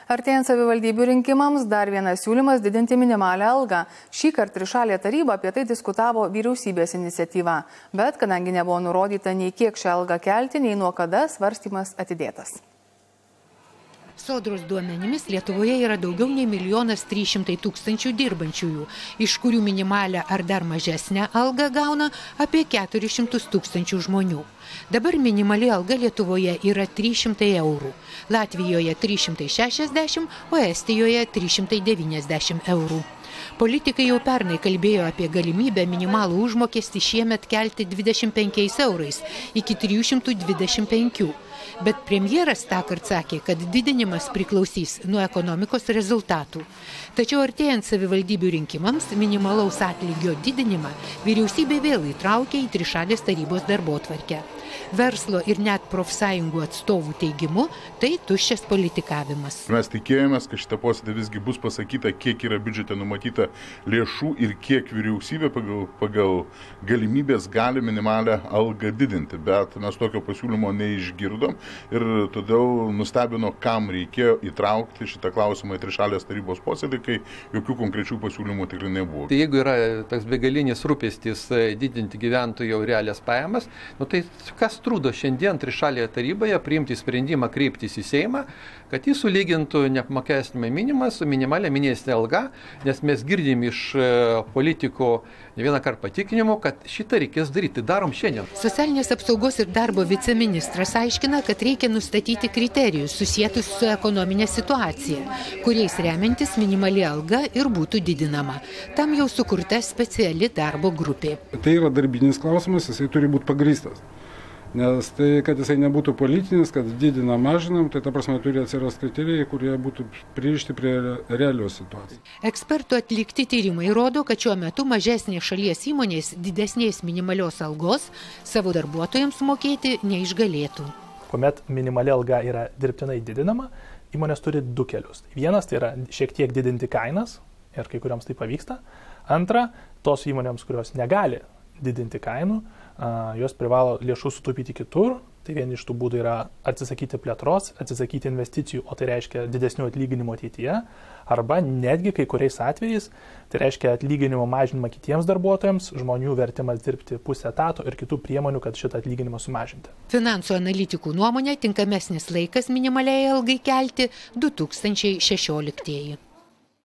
Artėjant savivaldybių rinkimams dar vienas siūlymas didinti minimalią algą. Šįkart trišalė taryba apie tai diskutavo vyriausybės iniciatyva, bet kadangi nebuvo nurodyta nei kiek šią algą kelti, nei nuo kada, svarstymas atidėtas. Sodros duomenimis Lietuvoje yra daugiau nei 1 300 000 dirbančiųjų, iš kurių minimalę ar dar mažesnę algą gauna apie 400 000 žmonių. Dabar minimali alga Lietuvoje yra 300 eurų, Latvijoje 360, o Estijoje 390 eurų. Politikai jau pernai kalbėjo apie galimybę minimalų užmokestį šiemet kelti 25 eurais iki 325. Bet premjeras tąkart sakė, kad didinimas priklausys nuo ekonomikos rezultatų. Tačiau artėjant savivaldybių rinkimams minimalaus atlygio didinimą vyriausybė vėl įtraukė į trišalės tarybos darbotvarkę. Verslo ir net profsąjungų atstovų teigimu, tai tuščias politikavimas. Mes tikėjomės, kad šitą posėdį visgi bus pasakyta, kiek yra biudžete numatyta lėšų ir kiek vyriausybė pagal galimybės gali minimalę algą didinti, bet mes tokio pasiūlymo neišgirdom ir todėl nustebino, kam reikėjo įtraukti šitą klausimą į trišalės tarybos posėdį, kai jokių konkrečių pasiūlymų tikrai nebuvo. Tai jeigu yra toks begalinis rūpestis didinti gyventojų realias pajamas, tai kas trūdo šiandien trišalėje taryboje priimti sprendimą kreiptis į Seimą, kad jis sulygintų neapmokestinamą minimumą su minimalia mėnesinė alga, nes mes girdim iš politikų ne vieną kartą patikinimų, kad šitą reikės daryti. Darom šiandien. Socialinės apsaugos ir darbo viceministras aiškina, kad reikia nustatyti kriterijus susietus su ekonominė situacija, kuriais remiantis minimali alga ir būtų didinama. Tam jau sukurta speciali darbo grupė. Tai yra darbinis klausimas, jisai turi būti pagrįstas. Nes tai, kad jisai nebūtų politinis, kad didina mažinam, tai ta prasme turi atsirasti kriterijai, kurie būtų pririšti prie realios situacijos. Ekspertų atlikti tyrimai rodo, kad šiuo metu mažesnės šalies įmonės didesnės minimalios algos savo darbuotojams mokėti neišgalėtų. Kuomet minimali alga yra dirbtinai didinama, įmonės turi du kelius. Vienas tai yra šiek tiek didinti kainas ir kai kurioms tai pavyksta. Antra, tos įmonėms, kurios negali didinti kainų, jos privalo lėšų sutaupyti kitur. Tai vieni iš tų būdų yra atsisakyti plėtros, atsisakyti investicijų, o tai reiškia didesnių atlyginimų ateityje. Arba netgi kai kuriais atvejais, tai reiškia atlyginimo mažinimą kitiems darbuotojams, žmonių vertimas dirbti pusę etato ir kitų priemonių, kad šitą atlyginimą sumažinti. Finansų analitikų nuomonė tinkamesnis laikas minimaliai algai kelti 2016.